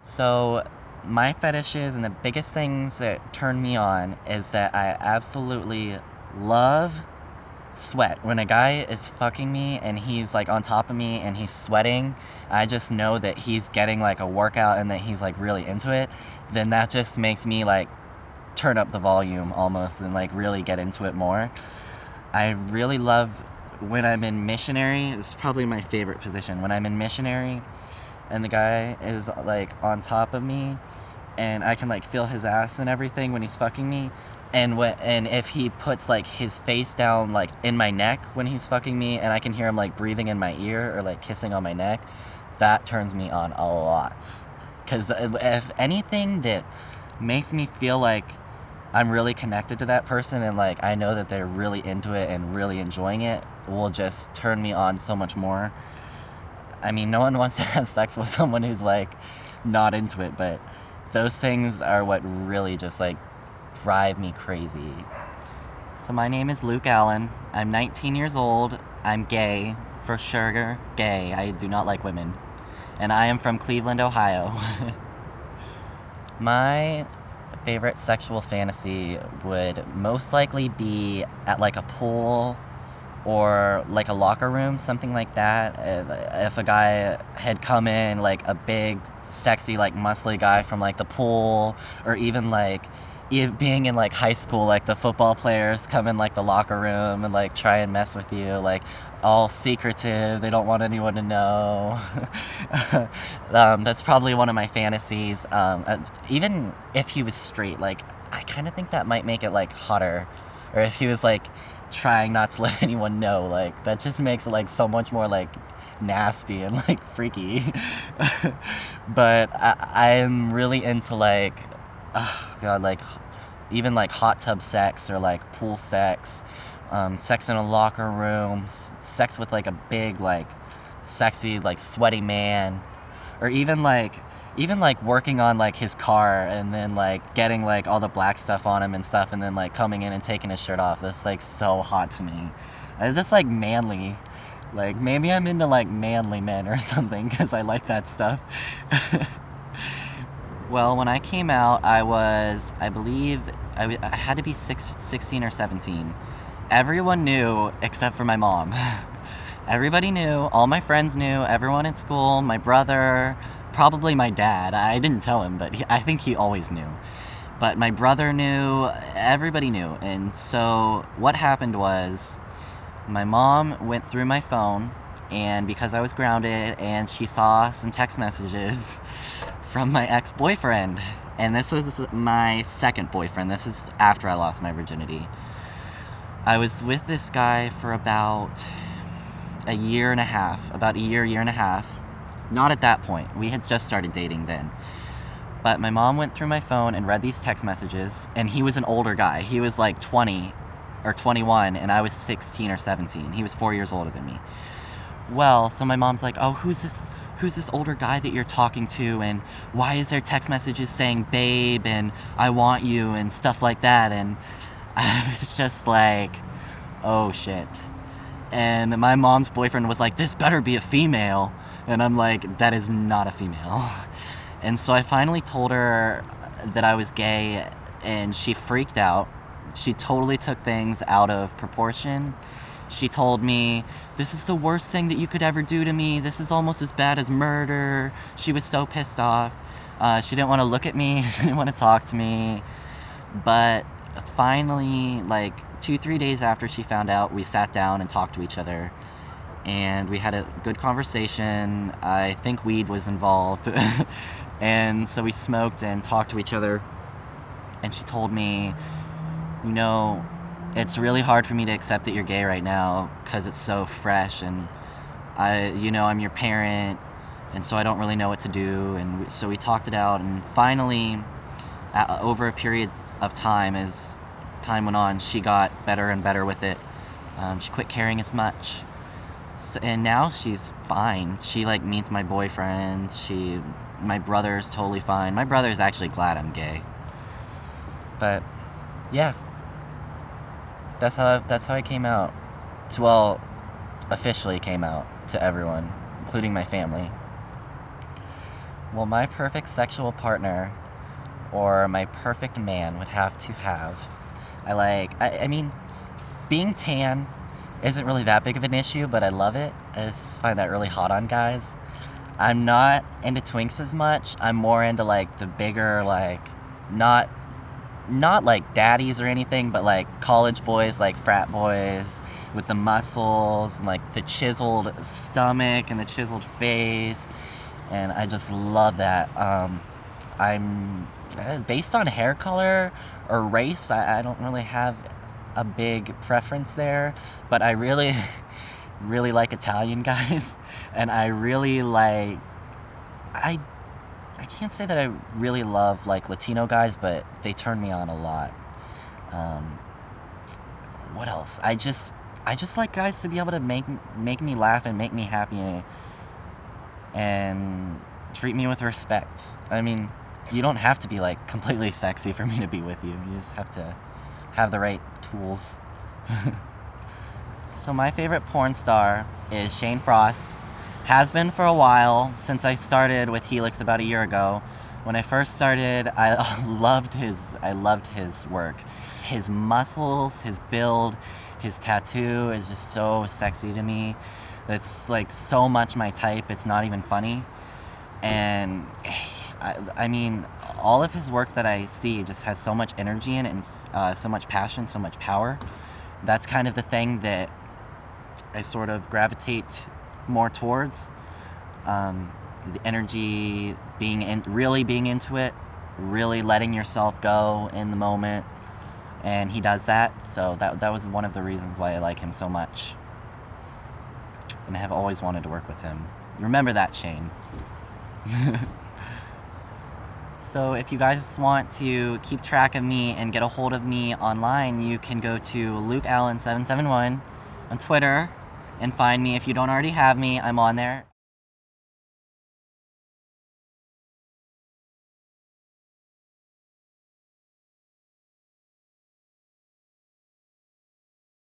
So, my fetishes and the biggest things that turn me on is that I absolutely love sweat. When a guy is fucking me and he's like on top of me and he's sweating, I just know that he's getting like a workout and that he's like really into it. Then that just makes me like turn up the volume almost and like really get into it more. I really love when I'm in missionary. It's probably my favorite position. When I'm in missionary and the guy is like on top of me and I can like feel his ass and everything when he's fucking me. And if he puts like his face down like in my neck when he's fucking me and I can hear him like breathing in my ear or like kissing on my neck, that turns me on a lot. Cuz if anything that makes me feel like I'm really connected to that person and like I know that they're really into it and really enjoying it will just turn me on so much more. I mean, no one wants to have sex with someone who's like not into it, but those things are what really just like drive me crazy. So my name is Luke Allen. I'm 19 years old. I'm gay, for sure gay. I do not like women. And I am from Cleveland, Ohio. My favorite sexual fantasy would most likely be at like a pool or like a locker room, something like that. If a guy had come in, like a big, sexy, like muscly guy from like the pool, or even like being in like high school, like the football players come in like the locker room and like try and mess with you, like all secretive. They don't want anyone to know. That's probably one of my fantasies. Even if he was straight, like I kind of think that might make it like hotter, or if he was like trying not to let anyone know, like that just makes it like so much more like nasty and like freaky. But I'm really into like, oh god, like even like hot tub sex or like pool sex, sex in a locker room, sex with like a big like sexy like sweaty man, or even like working on like his car and then like getting like all the black stuff on him and stuff and then like coming in and taking his shirt off. That's like so hot to me. It's just like manly. Like maybe I'm into like manly men or something because I like that stuff. Well, when I came out, I believe, I had to be 16 or 17. Everyone knew except for my mom. Everybody knew, all my friends knew, everyone at school, my brother, probably my dad. I didn't tell him, but I think he always knew. But my brother knew, everybody knew. And so what happened was my mom went through my phone, and because I was grounded, and she saw some text messages from my ex-boyfriend. And this was my second boyfriend. This is after I lost my virginity. I was with this guy for about a year and a half. About a year and a half. Not at that point. We had just started dating then. But my mom went through my phone and read these text messages, and he was an older guy. He was like 20 or 21, and I was 16 or 17. He was 4 years older than me. Well, so my mom's like, oh, who's this older guy that you're talking to, and why is there text messages saying babe and I want you and stuff like that? And I was just like, oh shit. And my mom's boyfriend was like, this better be a female. And I'm like, that is not a female. And so I finally told her that I was gay, and she freaked out. She totally took things out of proportion. She told me, this is the worst thing that you could ever do to me. This is almost as bad as murder. She was so pissed off. She didn't want to look at me. She didn't want to talk to me. But finally, like 2-3 days after she found out, we sat down and talked to each other. And we had a good conversation. I think weed was involved. And so we smoked and talked to each other. And she told me, you know, it's really hard for me to accept that you're gay right now because it's so fresh, and I'm your parent, and so I don't really know what to do. And so we talked it out, and finally, over a period of time, as time went on, she got better and better with it. She quit caring as much. So, and now she's fine. She like meets my boyfriend. My brother's totally fine. My brother's actually glad I'm gay. But yeah, that's how I came out. Well, officially came out to everyone, including my family. Well, my perfect sexual partner or my perfect man would have to have. I mean, being tan isn't really that big of an issue, but I love it. I just find that really hot on guys. I'm not into twinks as much. I'm more into like the bigger, like, not like daddies or anything, but like college boys, like frat boys with the muscles and like the chiseled stomach and the chiseled face. And I just love that. I'm based on hair color or race, I don't really have a big preference there, but I really, really like Italian guys, and I really like, I I can't say that I really love like Latino guys, but they turn me on a lot. Um, what else? I just like guys to be able to make me laugh and make me happy and treat me with respect. I mean, you don't have to be like completely sexy for me to be with you. You just have to have the right tools. So my favorite porn star is Shane Frost. Has been for a while, since I started with Helix about a year ago. When I first started, I loved his work. His muscles, his build, his tattoo is just so sexy to me. It's like so much my type, it's not even funny. And I mean, all of his work that I see just has so much energy in it and so much passion, so much power. That's kind of the thing that I sort of gravitate more towards. The energy, really being into it, really letting yourself go in the moment, and he does that. So that was one of the reasons why I like him so much, and I have always wanted to work with him. Remember that, Shane. So if you guys want to keep track of me and get a hold of me online, you can go to LukeAllen771 on Twitter and find me. If you don't already have me, I'm on there.